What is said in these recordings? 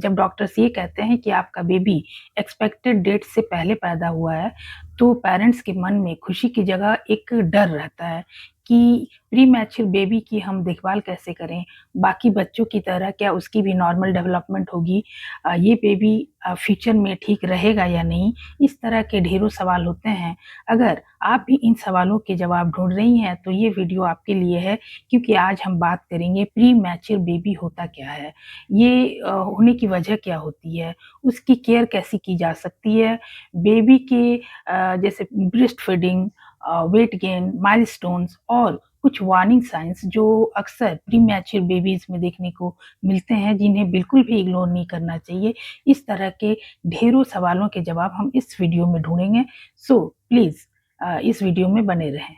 जब डॉक्टर्स ये कहते हैं कि आपका बेबी एक्सपेक्टेड डेट से पहले पैदा हुआ है, तो पेरेंट्स के मन में खुशी की जगह एक डर रहता है कि प्री मैच्योर बेबी की हम देखभाल कैसे करें? बाकी बच्चों की तरह क्या उसकी भी नॉर्मल डेवलपमेंट होगी? ये बेबी फ्यूचर में ठीक रहेगा या नहीं? इस तरह के ढेरों सवाल होते हैं। अगर आप भी इन सवालों के जवाब ढूँढ रही हैं, तो ये वीडियो आपके लिए है, क्योंकि आज हम बात करेंगे प्री मैच्योर बेबी होता क्या है? ये होने की वजह क्या होती है? उसकी केयर कैसी की जा सकती है? बेबी के जैसे breast feeding, weight gain, milestones और कुछ वार्निंग साइंस जो अक्सर प्री मैच्योर बेबीज़ में देखने को मिलते हैं, जिन्हें बिल्कुल भी इग्नोर नहीं करना चाहिए। इस तरह के ढेरों सवालों के जवाब हम इस वीडियो में ढूँढेंगे। सो प्लीज़ इस वीडियो में बने रहें।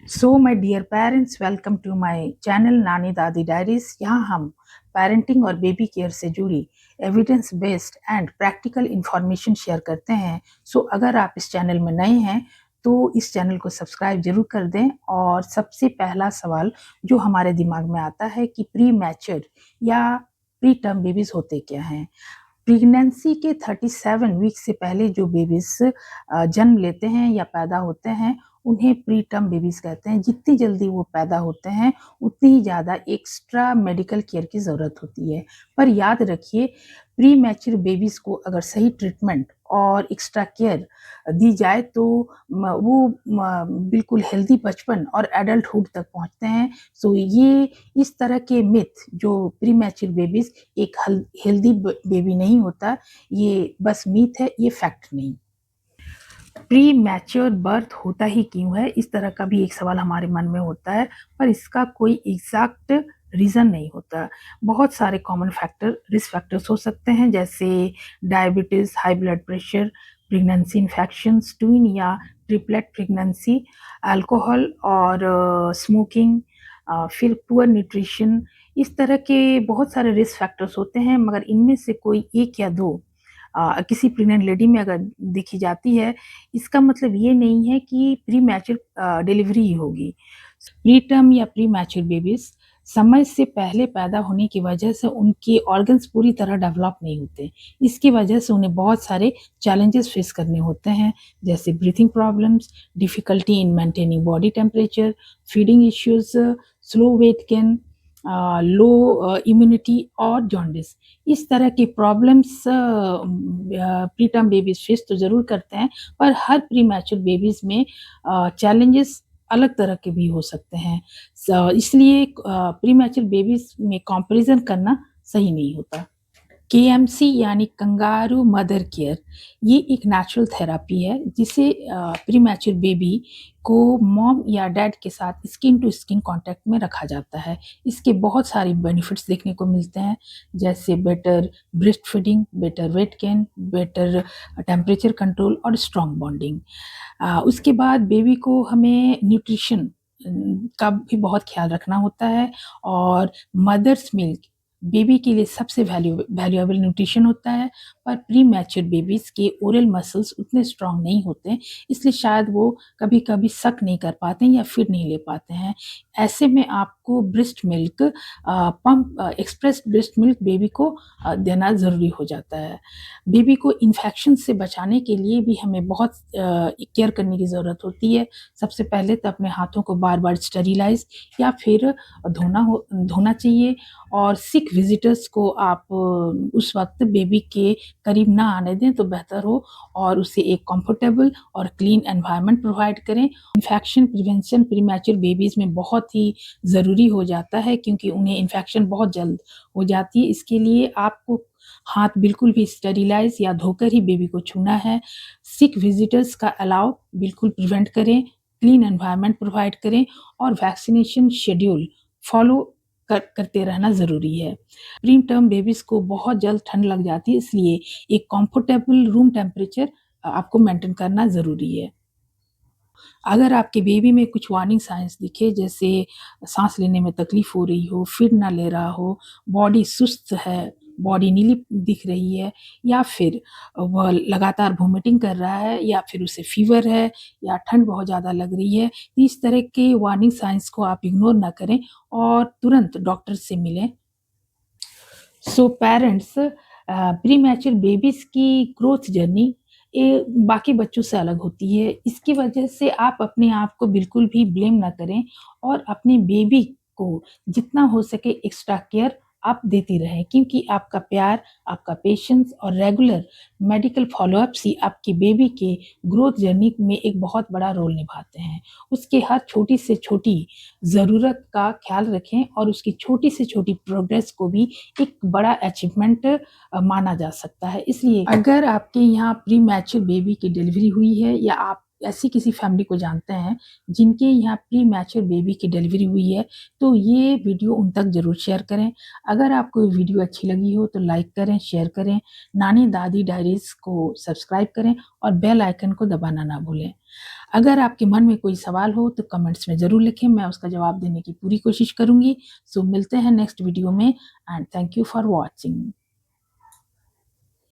So my dear parents, welcome to my channel Nani Dadi diaries. यहाँ हम पेरेंटिंग और बेबी केयर से जुड़ी evidence based and practical information share करते हैं। सो अगर आप इस चैनल में नए हैं तो इस चैनल को सब्सक्राइब जरूर कर दें। और सबसे पहला सवाल जो हमारे दिमाग में आता है कि प्री मैच्योर या प्री टर्म बेबीज होते क्या हैं? प्रेगनेंसी के 37 वीक से पहले जो बेबीज जन्म लेते हैं या पैदा होते हैं, उन्हें प्री टर्म बेबीज कहते हैं। जितनी जल्दी वो पैदा होते हैं, उतनी ही ज़्यादा एक्स्ट्रा मेडिकल केयर की ज़रूरत होती है। पर याद रखिए, प्री मैच्योर बेबीज को अगर सही ट्रीटमेंट और एक्स्ट्रा केयर दी जाए तो वो बिल्कुल हेल्दी बचपन और एडल्टहुड तक पहुंचते हैं। सो ये इस तरह के मिथ जो प्री मैच्योर बेबीज एक हेल्दी बेबी नहीं होता, ये बस मीथ है, ये फैक्ट नहीं। प्री मैच्योर बर्थ होता ही क्यों है, इस तरह का भी एक सवाल हमारे मन में होता है, पर इसका कोई एग्जैक्ट रीज़न नहीं होता। बहुत सारे कॉमन फैक्टर रिस्क फैक्टर्स हो सकते हैं, जैसे diabetes, high blood pressure, pregnancy infections, twin या ट्रिपलेट प्रेगनेंसी, अल्कोहल और स्मोकिंग, फिर पुअर न्यूट्रिशन। इस तरह के बहुत सारे रिस्क फैक्टर्स होते हैं, मगर इनमें से कोई एक या दो किसी प्रेग्नेंट लेडी में अगर देखी जाती है, इसका मतलब ये नहीं है कि प्री मैच्योर डिलीवरी ही होगी। प्री टर्म या प्री मैच्योर बेबीज़ समय से पहले पैदा होने की वजह से उनके ऑर्गन्स पूरी तरह डेवलप नहीं होते। इसकी वजह से उन्हें बहुत सारे चैलेंजेस फेस करने होते हैं, जैसे breathing problems, difficulty in maintaining body temperature, feeding issues, slow weight gain, low immunity और जॉन्डिस। इस तरह की problems pre term babies face तो ज़रूर करते हैं, पर हर प्री मैच्योर बेबीज़ में चैलेंजेस अलग तरह के भी हो सकते हैं। इसलिए प्री मैच्योर बेबीज़ में कंपैरिज़न करना सही नहीं होता। केएमसी यानी कंगारू मदर केयर, ये एक नेचुरल थेरेपी है जिसे प्री मैच्योर बेबी को मॉम या डैड के साथ स्किन टू स्किन कांटेक्ट में रखा जाता है। इसके बहुत सारे बेनिफिट्स देखने को मिलते हैं, जैसे better breast feeding, better weight gain, better temperature control और स्ट्रॉन्ग बॉन्डिंग। उसके बाद बेबी को हमें न्यूट्रिशन का भी बहुत ख्याल रखना होता है, और मदर्स मिल्क बेबी के लिए सबसे वैल्यूएबल न्यूट्रिशन होता है। पर प्री मैच्योर बेबीज़ के ओरल मसल्स उतने स्ट्रॉन्ग नहीं होते, इसलिए शायद वो कभी-कभी सक नहीं कर पाते हैं या फीड नहीं ले पाते हैं। ऐसे में आपको breast milk express breast milk baby को देना ज़रूरी हो जाता है। बेबी को इन्फेक्शन से बचाने के लिए भी हमें बहुत केयर करने की ज़रूरत होती है। सबसे पहले तो अपने हाथों को बार-बार स्टेरिलाइज़ या फिर धोना चाहिए, और सिक विजिटर्स को आप उस वक्त बेबी के करीब ना आने दें तो बेहतर हो, और उसे एक कंफर्टेबल और क्लीन एनवायरनमेंट प्रोवाइड करें। Infection prevention pre mature babies में बहुत ही ज़रूरी हो जाता है, क्योंकि उन्हें इन्फेक्शन बहुत जल्द हो जाती है। इसके लिए आपको हाथ बिल्कुल भी स्टेरिलाइज़ या धोकर ही बेबी को छूना है। सिक विजिटर्स का अलाउ बिल्कुल प्रिवेंट करें, क्लीन एनवायरनमेंट प्रोवाइड करें, और वैक्सीनेशन शेड्यूल फॉलो करते रहना ज़रूरी है। प्री टर्म बेबीज़ को बहुत जल्द ठंड लग जाती है, इसलिए एक कंफर्टेबल रूम टेम्परेचर आपको मेंटेन करना ज़रूरी है। अगर आपके बेबी में कुछ वार्निंग साइंस दिखे, जैसे साँस लेने में तकलीफ़ हो रही हो, फीड ना ले रहा हो, बॉडी सुस्त है, बॉडी नीली दिख रही है, या फिर वह लगातार वॉमिटिंग कर रहा है, या फिर उसे फ़ीवर है, या ठंड बहुत ज़्यादा लग रही है, तो इस तरह के वार्निंग साइंस को आप इग्नोर ना करें और तुरंत डॉक्टर से मिलें। So parents pre mature babies की ग्रोथ जर्नी ये बाकी बच्चों से अलग होती है। इसकी वजह से आप अपने आप को बिल्कुल भी ब्लेम ना करें और अपने बेबी को जितना हो सके एक्स्ट्रा केयर आप देती रहें, क्योंकि आपका प्यार, आपका पेशेंस और रेगुलर मेडिकल फ़ॉलो-अप्स ही आपकी बेबी के ग्रोथ जर्नी में एक बहुत बड़ा रोल निभाते हैं। उसके हर छोटी से छोटी ज़रूरत का ख़्याल रखें और उसकी छोटी से छोटी प्रोग्रेस को भी एक बड़ा अचीवमेंट माना जा सकता है। इसलिए अगर आपके यहाँ प्री मैच्योर बेबी की डिलीवरी हुई है या आप ऐसी किसी फैमिली को जानते हैं जिनके यहाँ प्री मैच्योर बेबी की डिलीवरी हुई है, तो ये वीडियो उन तक ज़रूर शेयर करें। अगर आपको ये वीडियो अच्छी लगी हो तो लाइक करें, शेयर करें, नानी दादी डायरीज़ को सब्सक्राइब करें और बेल आइकन को दबाना ना भूलें। अगर आपके मन में कोई सवाल हो तो कमेंट्स में ज़रूर लिखें, मैं उसका जवाब देने की पूरी कोशिश करूँगी। सो मिलते हैं नेक्स्ट वीडियो में and thank you for watching.